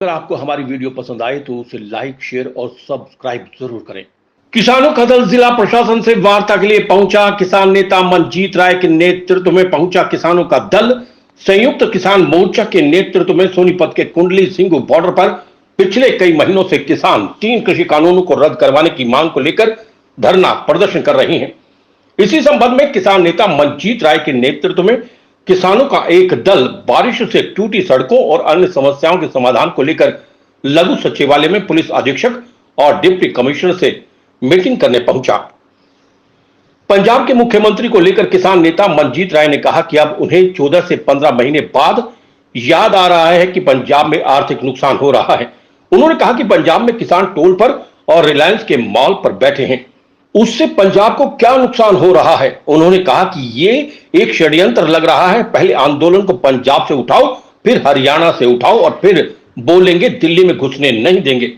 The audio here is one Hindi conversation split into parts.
अगर आपको हमारी वीडियो पसंद आए तो उसे लाइक, शेयर और सब्सक्राइब जरूर करें। किसानों का दल जिला प्रशासन से वार्ता के लिए पहुंचा। किसान नेता मनजीत राय के नेतृत्व में पहुंचा किसानों का दल। संयुक्त किसान मोर्चा के नेतृत्व में सोनीपत के कुंडली सिंगू बॉर्डर पर पिछले कई महीनों से किसान 3 कृषि कानूनों को रद्द करवाने की मांग को लेकर धरना प्रदर्शन कर रहे हैं। इसी संबंध में किसान नेता मनजीत राय के नेतृत्व में किसानों का एक दल बारिश से टूटी सड़कों और अन्य समस्याओं के समाधान को लेकर लघु सचिवालय में पुलिस अधीक्षक और डिप्टी कमिश्नर से मीटिंग करने पहुंचा। पंजाब के मुख्यमंत्री को लेकर किसान नेता मनजीत राय ने कहा कि अब उन्हें 14 से 15 महीने बाद याद आ रहा है कि पंजाब में आर्थिक नुकसान हो रहा है। उन्होंने कहा कि पंजाब में किसान टोल पर और रिलायंस के मॉल पर बैठे हैं, उससे पंजाब को क्या नुकसान हो रहा है। उन्होंने कहा कि ये एक षड्यंत्र लग रहा है। पहले आंदोलन को पंजाब से उठाओ, फिर हरियाणा से उठाओ और फिर बोलेंगे दिल्ली में घुसने नहीं देंगे।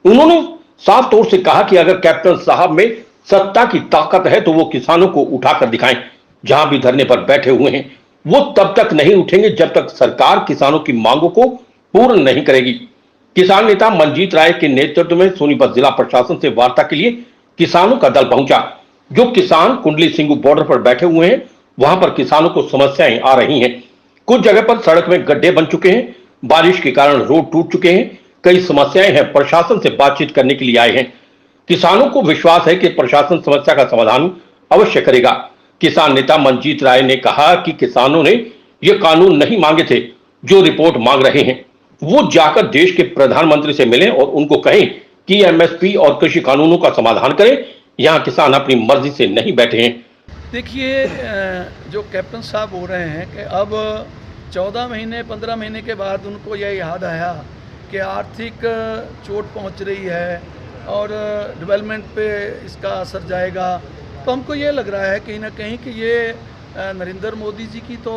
उन्होंने साफ तौर से कहा कि अगर कैप्टन साहब में सत्ता की ताकत है तो वो किसानों को उठाकर दिखाएं। जहां भी धरने पर बैठे हुए हैं वो तब तक नहीं उठेंगे जब तक सरकार किसानों की मांगों को पूर्ण नहीं करेगी। किसान नेता मनजीत राय के नेतृत्व में सोनीपत जिला प्रशासन से वार्ता के लिए किसानों का दल पहुंचा। जो किसान कुंडली सिंगू बॉर्डर पर बैठे हुए हैं वहां पर किसानों को समस्याएं आ रही हैं। कुछ जगह पर सड़क में गड्ढे बन चुके हैं, बारिश के कारण रोड टूट चुके हैं, कई समस्याएं हैं। प्रशासन से बातचीत करने के लिए आए हैं। किसानों को विश्वास है कि प्रशासन समस्या का समाधान अवश्य करेगा। किसान नेता मनजीत राय ने कहा कि किसानों ने यह कानून नहीं मांगे थे जो रिपोर्ट मांग रहे हैं। वो जाकर देश के प्रधानमंत्री से मिलें और उनको कहें कि एमएसपी और कृषि कानूनों का समाधान करें। यहाँ किसान अपनी मर्जी से नहीं बैठे हैं। देखिए, जो कैप्टन साहब बोल रहे हैं कि अब 14 महीने 15 महीने के बाद उनको यह याद आया कि आर्थिक चोट पहुंच रही है और डेवलपमेंट पे इसका असर जाएगा। तो हमको ये लग रहा है कहीं ना कहीं कि ये नरेंद्र मोदी जी की तो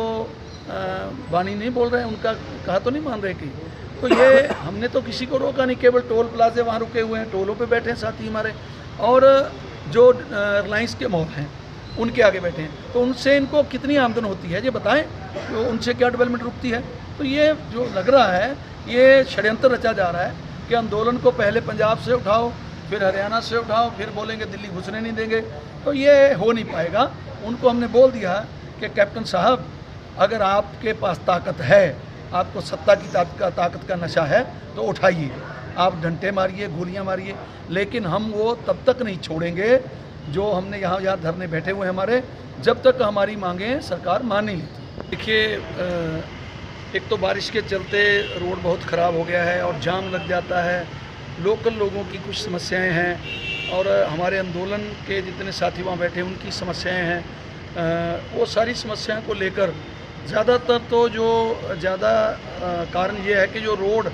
वाणी नहीं बोल रहे हैं, उनका कहा तो नहीं मान रहे कि। तो ये हमने तो किसी को रोका नहीं, केवल टोल प्लाजे वहाँ रुके हुए हैं, टोलों पे बैठे हैं साथी हमारे, और जो रिलायंस के मॉल हैं उनके आगे बैठे हैं। तो उनसे इनको कितनी आमदन होती है ये बताएं, तो उनसे क्या डेवलपमेंट रुकती है। तो ये जो लग रहा है ये षड्यंत्र रचा जा रहा है कि आंदोलन को पहले पंजाब से उठाओ, फिर हरियाणा से उठाओ, फिर बोलेंगे दिल्ली घुसने नहीं देंगे। तो ये हो नहीं पाएगा। उनको हमने बोल दिया कि कैप्टन साहब, अगर आपके पास ताकत है, आपको सत्ता की ताकत का नशा है तो उठाइए, आप डंटे मारिए, गोलियां मारिए, लेकिन हम वो तब तक नहीं छोड़ेंगे जो हमने यहाँ धरने बैठे हुए हमारे, जब तक हमारी मांगें सरकार मान नहीं लेती। देखिए, एक तो बारिश के चलते रोड बहुत ख़राब हो गया है और जाम लग जाता है। लोकल लोगों की कुछ समस्याएं हैं और हमारे आंदोलन के जितने साथी वहाँ बैठे उनकी समस्याएं हैं। वो सारी समस्याओं को लेकर ज़्यादातर तो जो ज़्यादा कारण ये है कि जो रोड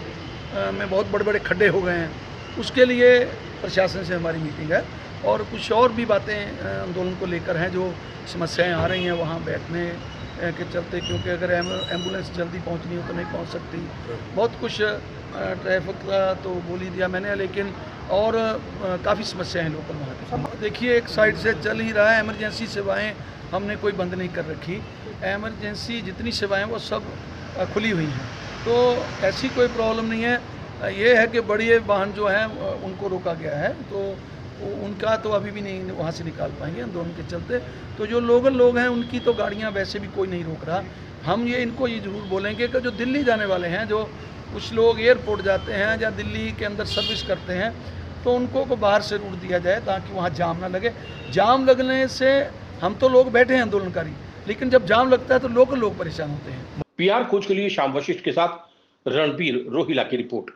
में बहुत बड़े बड़े खड्डे हो गए हैं, उसके लिए प्रशासन से हमारी मीटिंग है। और कुछ और भी बातें आंदोलन को लेकर हैं जो समस्याएं आ रही हैं वहाँ बैठने के चलते, क्योंकि अगर एम्बुलेंस जल्दी पहुँचनी हो तो नहीं पहुँच सकती। बहुत कुछ ट्रैफिक का तो बोल ही दिया मैंने, लेकिन और काफ़ी समस्याएं हैं लोकल वहाँ की। देखिए, एक साइड से चल ही रहा है, इमरजेंसी सेवाएँ हमने कोई बंद नहीं कर रखी। एमरजेंसी जितनी सेवाएं वो सब खुली हुई हैं, तो ऐसी कोई प्रॉब्लम नहीं है। ये है कि बड़े वाहन जो हैं उनको रोका गया है, तो उनका तो अभी भी नहीं वहाँ से निकाल पाएंगे आंदोलन के चलते। तो जो लोकल लोग हैं उनकी तो गाड़ियाँ वैसे भी कोई नहीं रोक रहा। हम ये इनको ये ज़रूर बोलेंगे कि जो दिल्ली जाने वाले हैं, जो कुछ लोग एयरपोर्ट जाते हैं या दिल्ली के अंदर सर्विस करते हैं, तो उनको को बाहर से रूट दिया जाए ताकि वहाँ जाम ना लगे। जाम लगने से हम तो लोग बैठे हैं आंदोलनकारी, लेकिन जब जाम लगता है तो लोकल लोग परेशान होते हैं। PR खोज के लिए श्याम वशिष्ठ के साथ रणबीर रोहिला की रिपोर्ट।